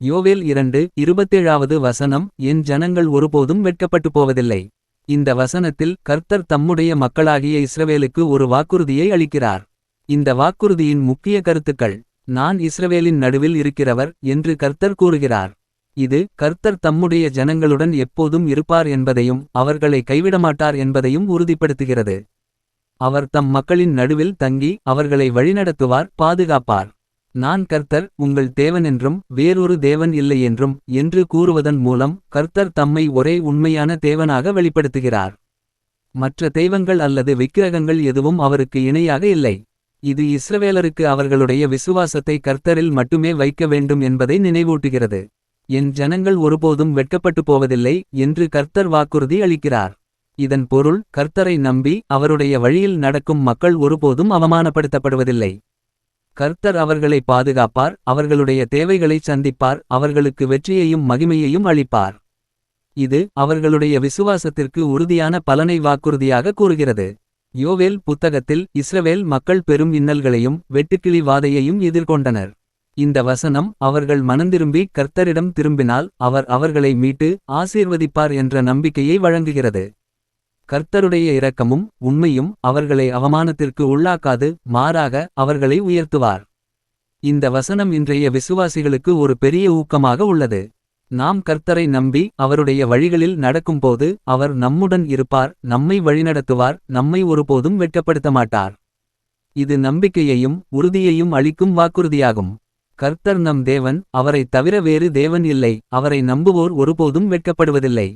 யோவேல் 2:27 வசனம். என் ஜனங்கள் ஒருபோதும் வெட்கப்பட்டு போவதில்லை. இந்த வசனத்தில் கர்த்தர் தம்முடைய மக்களாகிய இஸ்ரவேலுக்கு ஒரு வாக்குறுதியை அளிக்கிறார். இந்த வாக்குறுதியின் முக்கிய கருத்துக்கள். நான் இஸ்ரவேலின் நடுவில் இருக்கிறவர் என்று கர்த்தர் கூறுகிறார். இது கர்த்தர் தம்முடைய ஜனங்களுடன் எப்போதும் இருப்பார் என்பதையும் அவர்களை கைவிடமாட்டார் என்பதையும் உறுதிப்படுத்துகிறது. அவர் தம் மக்களின் நடுவில் தங்கி அவர்களை வழிநடத்துவார், பாதுகாப்பார். நான் கர்த்தர் உங்கள் தேவனென்றும் வேறொரு தேவன் இல்லையென்றும் என்று கூறுவதன் மூலம் கர்த்தர் தம்மை ஒரே உண்மையான தேவனாக வெளிப்படுத்துகிறார். மற்ற தெய்வங்கள் அல்லது விக்கிரகங்கள் எதுவும் அவருக்கு இணையாக இல்லை. இது இஸ்ரவேலருக்கு அவர்களுடைய விசுவாசத்தை கர்த்தரில் மட்டுமே வைக்க வேண்டும் என்பதை நினைவூட்டுகிறது. என் ஜனங்கள் ஒருபோதும் வெட்கப்பட்டு போவதில்லை என்று கர்த்தர் வாக்குறுதி அளிக்கிறார். இதன் பொருள் கர்த்தரை நம்பி அவருடைய வழியில் நடக்கும் மக்கள் ஒருபோதும் அவமானப்படுத்தப்படுவதில்லை. கர்த்தர் அவர்களை பாதுகாப்பார், அவர்களுடைய தேவைகளை சந்திப்பார், அவர்களுக்கு வெற்றியையும் மகிமையையும் அளிப்பார். இது அவர்களுடைய விசுவாசத்திற்கு உறுதியான பலனை வாக்குறுதியாக கூறுகிறது. யோவேல் புத்தகத்தில் இஸ்ரவேல் மக்கள் பெரும் இன்னல்களையும் வெட்டுக்கிளி வாதையையும் எதிர்கொண்டனர். இந்த வசனம் அவர்கள் மனந்திரும்பி கர்த்தரிடம் திரும்பினால் அவர் அவர்களை மீட்டு ஆசீர்வதிப்பார் என்ற நம்பிக்கையை வழங்குகிறது. கர்த்தருடைய இரக்கமும் உண்மையும் அவர்களை அவமானத்திற்கு உள்ளாக்காது, மாறாக அவர்களை உயர்த்துவார். இந்த வசனம் இன்றைய விசுவாசிகளுக்கு ஒரு பெரிய ஊக்கமாக உள்ளது. நாம் கர்த்தரை நம்பி அவருடைய வழிகளில் நடக்கும்போது அவர் நம்முடன் இருப்பார், நம்மை வழிநடத்துவார், நம்மை ஒருபோதும் வெட்கப்படுத்த மாட்டார். இது நம்பிக்கையையும் உறுதியையும் அளிக்கும் வாக்குறுதியாகும். கர்த்தர் நம் தேவன், அவரைத் தவிர வேறு தேவன் இல்லை. அவரை நம்புவோர் ஒருபோதும் வெட்கப்படுவதில்லை.